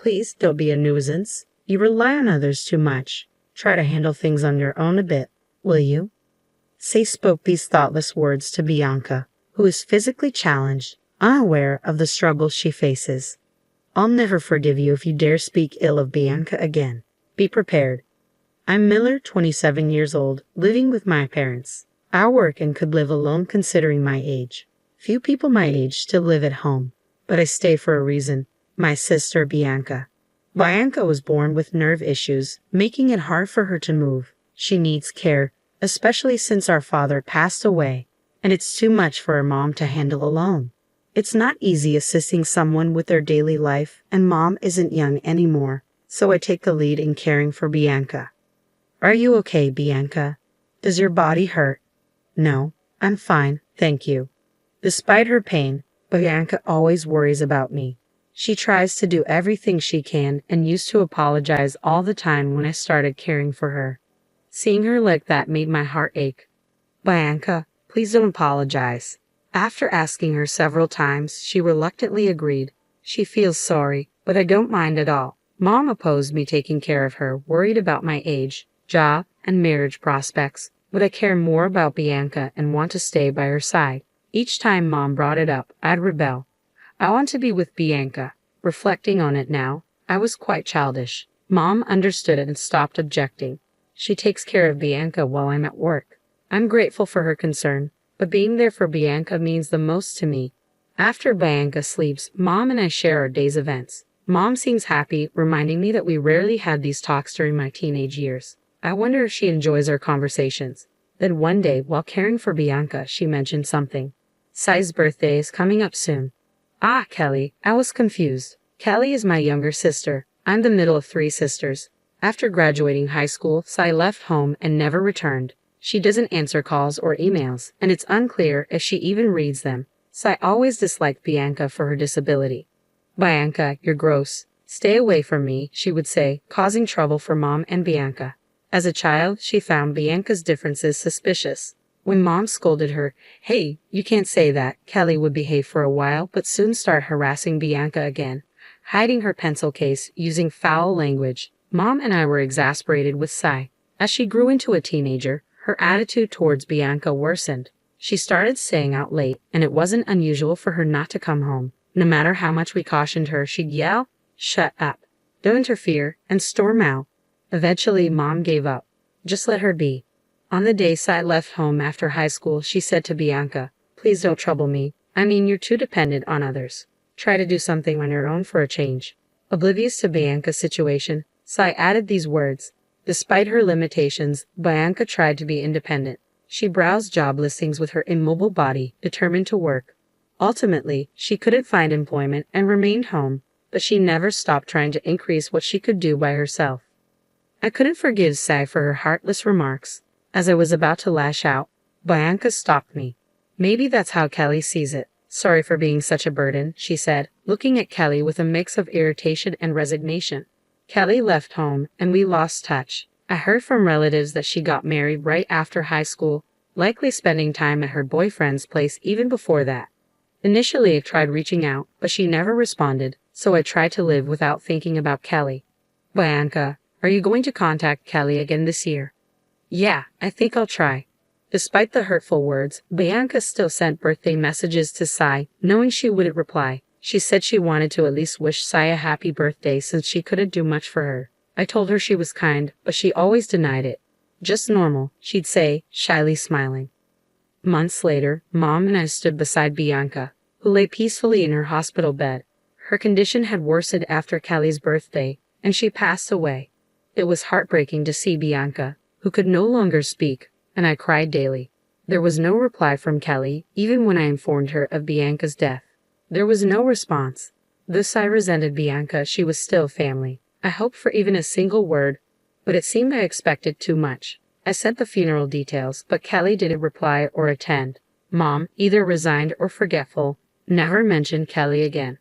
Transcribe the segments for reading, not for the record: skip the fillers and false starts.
Please don't be a nuisance. You rely on others too much. Try to handle things on your own a bit, will you? Say spoke these thoughtless words to Bianca, who is physically challenged, unaware of the struggles she faces. I'll never forgive you if you dare speak ill of Bianca again. Be prepared. I'm Miller, 27 years old, living with my parents. I work and could live alone considering my age. Few people my age still live at home, but I stay for a reason. My sister, Bianca. Bianca was born with nerve issues, making it hard for her to move. She needs care, especially since our father passed away, and it's too much for her mom to handle alone. It's not easy assisting someone with their daily life, and Mom isn't young anymore, so I take the lead in caring for Bianca. Are you okay, Bianca? Does your body hurt? No, I'm fine, thank you. Despite her pain, Bianca always worries about me. She tries to do everything she can and used to apologize all the time when I started caring for her. Seeing her like that made my heart ache. Bianca, please don't apologize. After asking her several times, she reluctantly agreed. She feels sorry, but I don't mind at all. Mom opposed me taking care of her, worried about my age, job, and marriage prospects, but I care more about Bianca and want to stay by her side. Each time Mom brought it up, I'd rebel. I want to be with Bianca. Reflecting on it now, I was quite childish. Mom understood it and stopped objecting. She takes care of Bianca while I'm at work. I'm grateful for her concern, but being there for Bianca means the most to me. After Bianca sleeps, Mom and I share our day's events. Mom seems happy, reminding me that we rarely had these talks during my teenage years. I wonder if she enjoys our conversations. Then one day, while caring for Bianca, she mentioned something. Sai's birthday is coming up soon. Ah, Kelly, I was confused. Kelly is my younger sister. I'm the middle of 3 sisters. After graduating high school, Sai left home and never returned. She doesn't answer calls or emails, and it's unclear if she even reads them. Sai always disliked Bianca for her disability. Bianca, you're gross. Stay away from me, she would say, causing trouble for Mom and Bianca. As a child, she found Bianca's differences suspicious. When Mom scolded her, "Hey, you can't say that," Kelly would behave for a while but soon start harassing Bianca again, hiding her pencil case, using foul language. Mom and I were exasperated with Sai. As she grew into a teenager, her attitude towards Bianca worsened. She started staying out late, and it wasn't unusual for her not to come home. No matter how much we cautioned her, she'd yell, "Shut up, don't interfere," and storm out. Eventually, Mom gave up. Just let her be. On the day Sai left home after high school, she said to Bianca, "Please don't trouble me. I mean, you're too dependent on others. Try to do something on your own for a change." Oblivious to Bianca's situation, Sai added these words. Despite her limitations, Bianca tried to be independent. She browsed job listings with her immobile body, determined to work. Ultimately, she couldn't find employment and remained home, but she never stopped trying to increase what she could do by herself. I couldn't forgive Sai for her heartless remarks. As I was about to lash out, Bianca stopped me. "Maybe that's how Kelly sees it. Sorry for being such a burden," she said, looking at Kelly with a mix of irritation and resignation. Kelly left home, and we lost touch. I heard from relatives that she got married right after high school, likely spending time at her boyfriend's place even before that. Initially, I tried reaching out, but she never responded, so I tried to live without thinking about Kelly. Bianca, are you going to contact Kelly again this year? Yeah, I think I'll try. Despite the hurtful words, Bianca still sent birthday messages to Sai, knowing she wouldn't reply. She said she wanted to at least wish Sai a happy birthday since she couldn't do much for her. I told her she was kind, but she always denied it. "Just normal," she'd say, shyly smiling. Months later, Mom and I stood beside Bianca, who lay peacefully in her hospital bed. Her condition had worsened after Kelly's birthday, and she passed away. It was heartbreaking to see Bianca, who could no longer speak, and I cried daily. There was no reply from Kelly, even when I informed her of Bianca's death. There was no response. Thus I resented Bianca, she was still family. I hoped for even a single word, but it seemed I expected too much. I sent the funeral details, but Kelly didn't reply or attend. Mom, either resigned or forgetful, never mentioned Kelly again.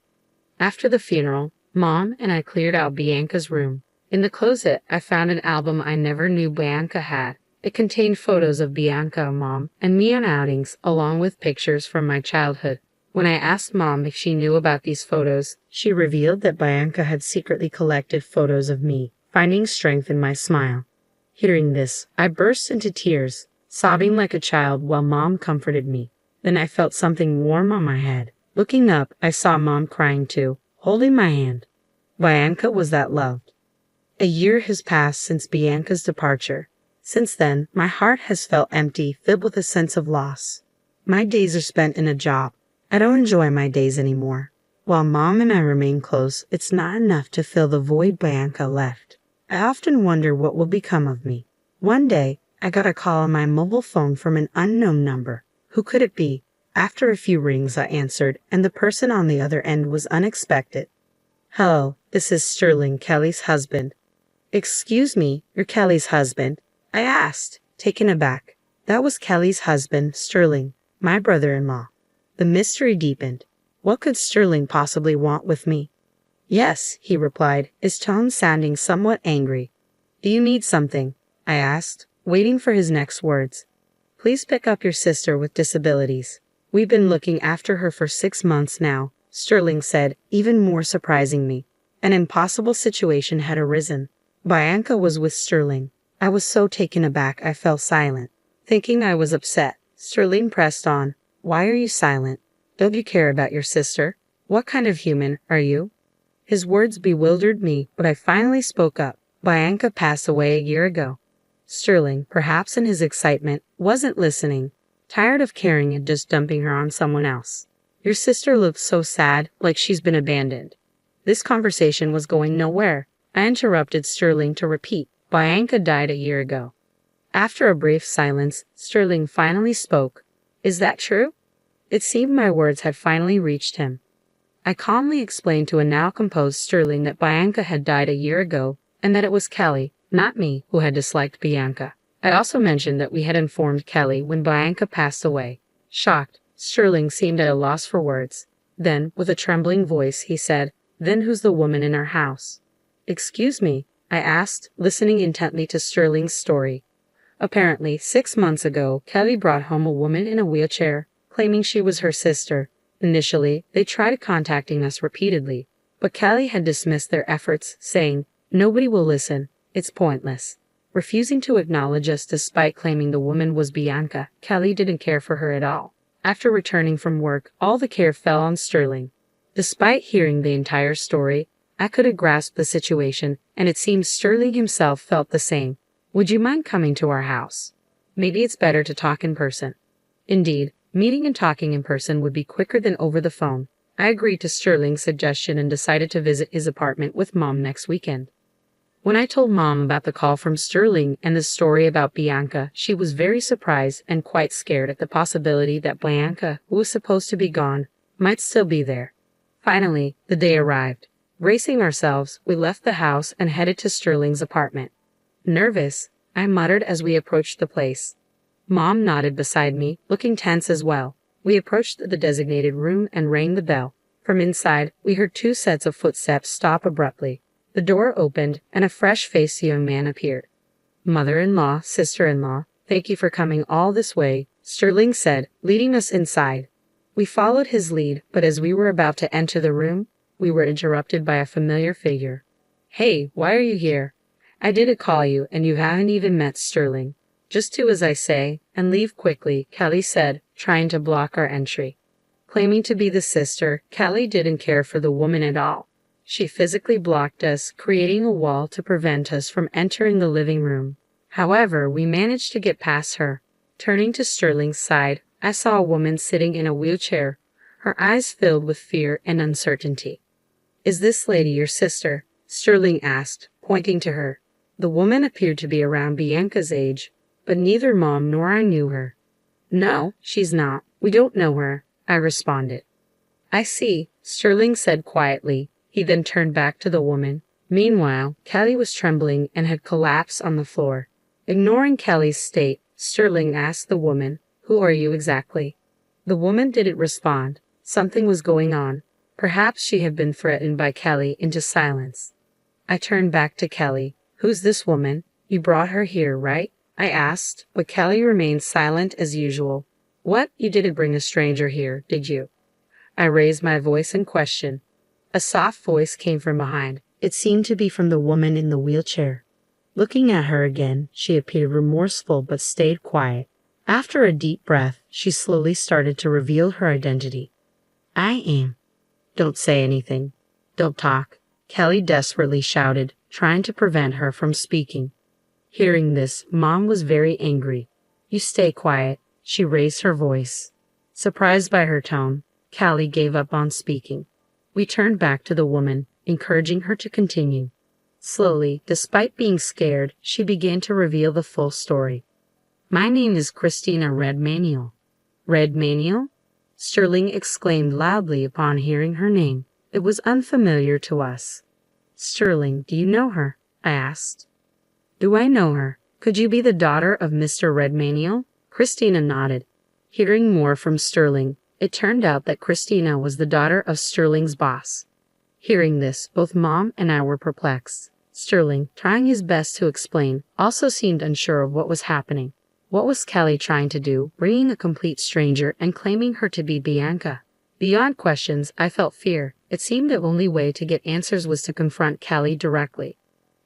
After the funeral, Mom and I cleared out Bianca's room. In the closet, I found an album I never knew Bianca had. It contained photos of Bianca, Mom, and me on outings, along with pictures from my childhood. When I asked Mom if she knew about these photos, she revealed that Bianca had secretly collected photos of me, finding strength in my smile. Hearing this, I burst into tears, sobbing like a child while Mom comforted me. Then I felt something warm on my head. Looking up, I saw Mom crying too, holding my hand. Bianca was that loved. A year has passed since Bianca's departure. Since then, my heart has felt empty, filled with a sense of loss. My days are spent in a job. I don't enjoy my days anymore. While Mom and I remain close, it's not enough to fill the void Bianca left. I often wonder what will become of me. One day, I got a call on my mobile phone from an unknown number. Who could it be? After a few rings, I answered, and the person on the other end was unexpected. Hello, this is Sterling, Kelly's husband. Excuse me, you're Kelly's husband? I asked, taken aback. That was Kelly's husband, Sterling, my brother-in-law. The mystery deepened. What could Sterling possibly want with me? Yes, he replied, his tone sounding somewhat angry. Do you need something? I asked, waiting for his next words. Please pick up your sister with disabilities. We've been looking after her for 6 months now, Sterling said, even more surprising me. An impossible situation had arisen. Bianca was with Sterling. I was so taken aback I fell silent. Thinking I was upset, Sterling pressed on. Why are you silent? Don't you care about your sister? What kind of human are you? His words bewildered me, but I finally spoke up. Bianca passed away a year ago. Sterling, perhaps in his excitement, wasn't listening, tired of caring and just dumping her on someone else. Your sister looks so sad, like she's been abandoned. This conversation was going nowhere. I interrupted Sterling to repeat, Bianca died a year ago. After a brief silence, Sterling finally spoke. Is that true? It seemed my words had finally reached him. I calmly explained to a now composed Sterling that Bianca had died a year ago, and that it was Kelly, not me, who had disliked Bianca. I also mentioned that we had informed Kelly when Bianca passed away. Shocked, Sterling seemed at a loss for words. Then, with a trembling voice, he said, Then who's the woman in our house? Excuse me, I asked, listening intently to Sterling's story. Apparently, 6 months ago, Kelly brought home a woman in a wheelchair, claiming she was her sister. Initially, they tried contacting us repeatedly, but Kelly had dismissed their efforts, saying, Nobody will listen. It's pointless. Refusing to acknowledge us despite claiming the woman was Bianca, Kelly didn't care for her at all. After returning from work, all the care fell on Sterling. Despite hearing the entire story, I couldn't grasp the situation, and it seems Sterling himself felt the same. Would you mind coming to our house? Maybe it's better to talk in person. Indeed, meeting and talking in person would be quicker than over the phone. I agreed to Sterling's suggestion and decided to visit his apartment with Mom next weekend. When I told Mom about the call from Sterling and the story about Bianca, she was very surprised and quite scared at the possibility that Bianca, who was supposed to be gone, might still be there. Finally, the day arrived. Bracing ourselves, we left the house and headed to Sterling's apartment. Nervous, I muttered as we approached the place. Mom nodded beside me, looking tense as well. We approached the designated room and rang the bell. From inside, we heard 2 sets of footsteps stop abruptly. The door opened, and a fresh-faced young man appeared. Mother-in-law, sister-in-law, thank you for coming all this way, Sterling said, leading us inside. We followed his lead, but as we were about to enter the room, we were interrupted by a familiar figure. Hey, why are you here? I didn't call you, and you haven't even met Sterling. Just do as I say, and leave quickly, Kelly said, trying to block our entry. Claiming to be the sister, Kelly didn't care for the woman at all. She physically blocked us, creating a wall to prevent us from entering the living room. However, we managed to get past her. Turning to Sterling's side, I saw a woman sitting in a wheelchair, her eyes filled with fear and uncertainty. Is this lady your sister? Sterling asked, pointing to her. The woman appeared to be around Bianca's age, but neither Mom nor I knew her. No, she's not. We don't know her, I responded. I see, Sterling said quietly. He then turned back to the woman. Meanwhile, Kelly was trembling and had collapsed on the floor. Ignoring Kelly's state, Sterling asked the woman, Who are you exactly? The woman didn't respond. Something was going on. Perhaps she had been threatened by Kelly into silence. I turned back to Kelly. Who's this woman? You brought her here, right? I asked, but Kelly remained silent as usual. What? You didn't bring a stranger here, did you? I raised my voice in question. A soft voice came from behind. It seemed to be from the woman in the wheelchair. Looking at her again, she appeared remorseful but stayed quiet. After a deep breath, she slowly started to reveal her identity. I am. Don't say anything. Don't talk, Kelly desperately shouted, trying to prevent her from speaking. Hearing this, Mom was very angry. You stay quiet, she raised her voice. Surprised by her tone, Callie gave up on speaking. We turned back to the woman, encouraging her to continue. Slowly, despite being scared, she began to reveal the full story. My name is Christina Redmaniel. Redmaniel? Sterling exclaimed loudly upon hearing her name. It was unfamiliar to us. Sterling, do you know her? I asked. Do I know her? Could you be the daughter of Mr. Redmaniel? Christina nodded. Hearing more from Sterling, it turned out that Christina was the daughter of Sterling's boss. Hearing this, both Mom and I were perplexed. Sterling, trying his best to explain, also seemed unsure of what was happening. What was Kelly trying to do, bringing a complete stranger and claiming her to be Bianca? Beyond questions, I felt fear. It seemed the only way to get answers was to confront Kelly directly.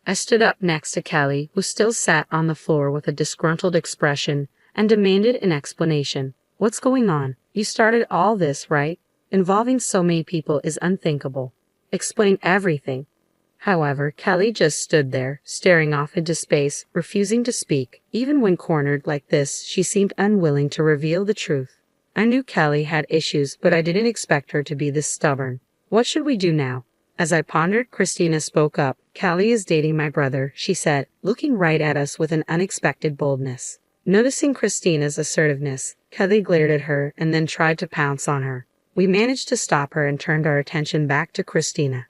I stood up next to Kelly, who still sat on the floor with a disgruntled expression, and demanded an explanation. What's going on? You started all this, right? Involving so many people is unthinkable. Explain everything. However, Kelly just stood there, staring off into space, refusing to speak. Even when cornered like this, she seemed unwilling to reveal the truth. I knew Kelly had issues, but I didn't expect her to be this stubborn. What should we do now? As I pondered, Christina spoke up. Kelly is dating my brother, she said, looking right at us with an unexpected boldness. Noticing Christina's assertiveness, Kelly glared at her and then tried to pounce on her. We managed to stop her and turned our attention back to Christina.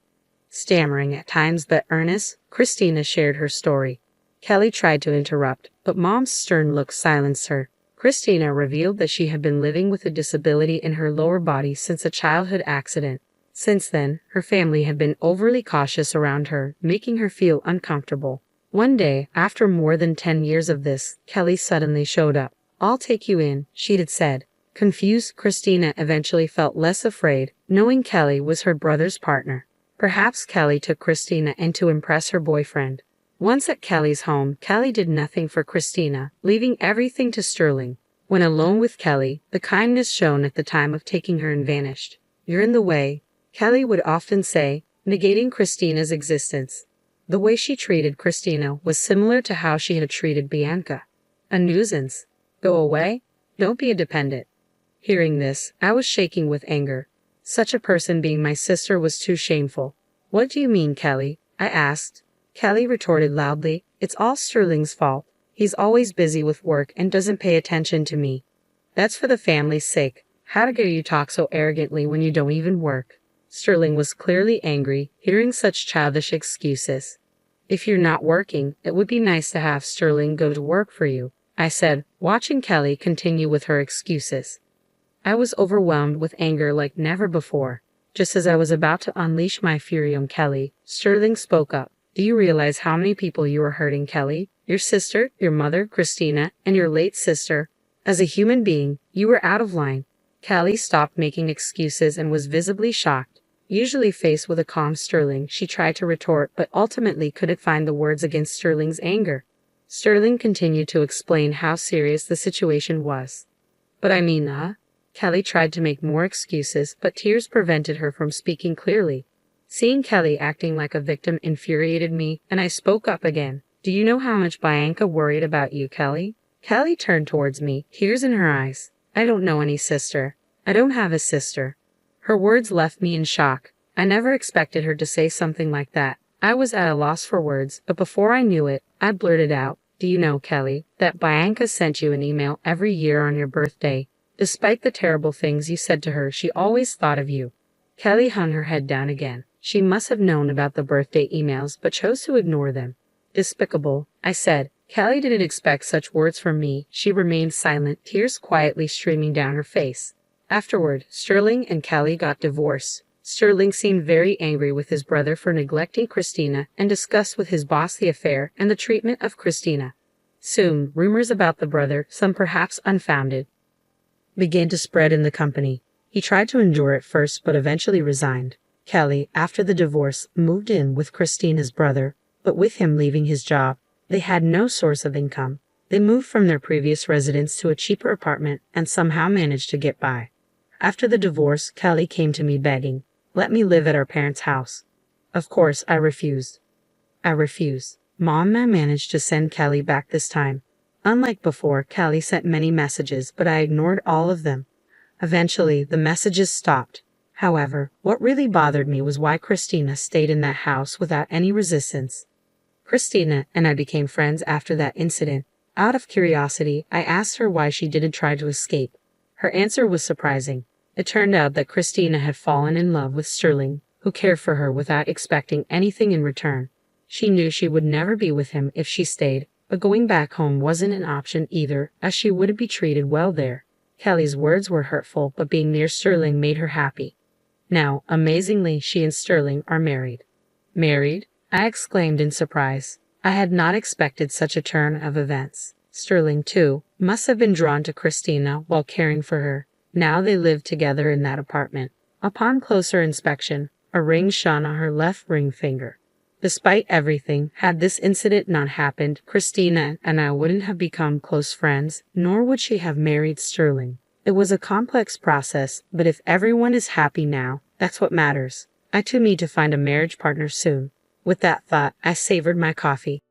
Stammering at times but earnest, Christina shared her story. Kelly tried to interrupt, but Mom's stern look silenced her. Christina revealed that she had been living with a disability in her lower body since a childhood accident. Since then, her family had been overly cautious around her, making her feel uncomfortable. One day, after more than 10 years of this, Kelly suddenly showed up. I'll take you in, she had said. Confused, Christina eventually felt less afraid, knowing Kelly was her brother's partner. Perhaps Kelly took Christina in to impress her boyfriend. Once at Kelly's home, Kelly did nothing for Christina, leaving everything to Sterling. When alone with Kelly, the kindness shown at the time of taking her in vanished. You're in the way, Kelly would often say, negating Christina's existence. The way she treated Christina was similar to how she had treated Bianca. A nuisance. Go away? Don't be a dependent. Hearing this, I was shaking with anger. Such a person being my sister was too shameful. What do you mean, Kelly? I asked. Kelly retorted loudly, it's all Sterling's fault. He's always busy with work and doesn't pay attention to me. That's for the family's sake. How dare you talk so arrogantly when you don't even work? Sterling was clearly angry, hearing such childish excuses. If you're not working, it would be nice to have Sterling go to work for you, I said, watching Kelly continue with her excuses. I was overwhelmed with anger like never before. Just as I was about to unleash my fury on Kelly, Sterling spoke up. Do you realize how many people you are hurting, Kelly? Your sister, your mother, Christina, and your late sister. As a human being, you were out of line. Kelly stopped making excuses and was visibly shocked. Usually faced with a calm Sterling, she tried to retort but ultimately couldn't find the words against Sterling's anger. Sterling continued to explain how serious the situation was. But I mean, Kelly tried to make more excuses, but tears prevented her from speaking clearly. Seeing Kelly acting like a victim infuriated me, and I spoke up again. Do you know how much Bianca worried about you, Kelly? Kelly turned towards me, tears in her eyes. I don't know any sister. I don't have a sister. Her words left me in shock. I never expected her to say something like that. I was at a loss for words, but before I knew it, I blurted out, do you know, Kelly, that Bianca sent you an email every year on your birthday? Despite the terrible things you said to her, she always thought of you. Kelly hung her head down again. She must have known about the birthday emails, but chose to ignore them. Despicable, I said. Kelly didn't expect such words from me. She remained silent, tears quietly streaming down her face. Afterward, Sterling and Kelly got divorced. Sterling seemed very angry with his brother for neglecting Christina and discussed with his boss the affair and the treatment of Christina. Soon, rumors about the brother, some perhaps unfounded, began to spread in the company. He tried to endure at first but eventually resigned. Kelly, after the divorce, moved in with Christina's brother, but with him leaving his job, they had no source of income. They moved from their previous residence to a cheaper apartment and somehow managed to get by. After the divorce, Kelly came to me begging, "Let me live at our parents' house." Of course, I refused. Mom managed to send Kelly back this time. Unlike before, Kelly sent many messages, but I ignored all of them. Eventually, the messages stopped. However, what really bothered me was why Christina stayed in that house without any resistance. Christina and I became friends after that incident. Out of curiosity, I asked her why she didn't try to escape. Her answer was surprising. It turned out that Christina had fallen in love with Sterling, who cared for her without expecting anything in return. She knew she would never be with him if she stayed, but going back home wasn't an option either, as she wouldn't be treated well there. Kelly's words were hurtful, but being near Sterling made her happy. Now, amazingly, she and Sterling are married. Married? I exclaimed in surprise. I had not expected such a turn of events. Sterling, too, must have been drawn to Christina while caring for her. Now they lived together in that apartment. Upon closer inspection, a ring shone on her left ring finger. Despite everything, had this incident not happened, Christina and I wouldn't have become close friends, nor would she have married Sterling. It was a complex process, but if everyone is happy now, that's what matters. I too need to find a marriage partner soon. With that thought, I savored my coffee.